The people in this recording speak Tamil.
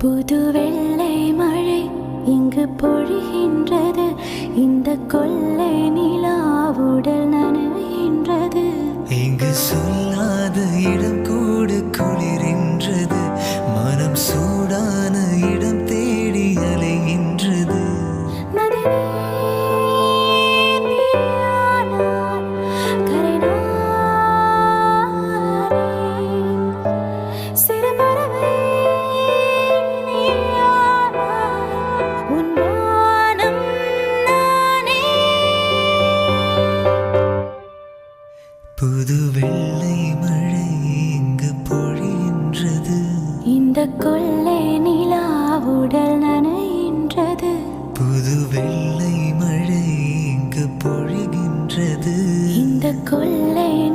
புது வெள்ளை மழை இங்கு பொழிகின்றது. இந்த கொள்ளை நிலா உடல் நனைகின்றது. இங்கு சொல்லாத இடம் கூட குளிரின்றது. மனம் சூடான இடம் தேடி அலைகின்றது. புது வெள்ளை மழை இங்கு பொழிகின்றது. இந்த கொள்ளை நிலா உடல் நனைகின்றது. புது வெள்ளை மழை இங்கு பொழிகின்றது. இந்த கொள்ளை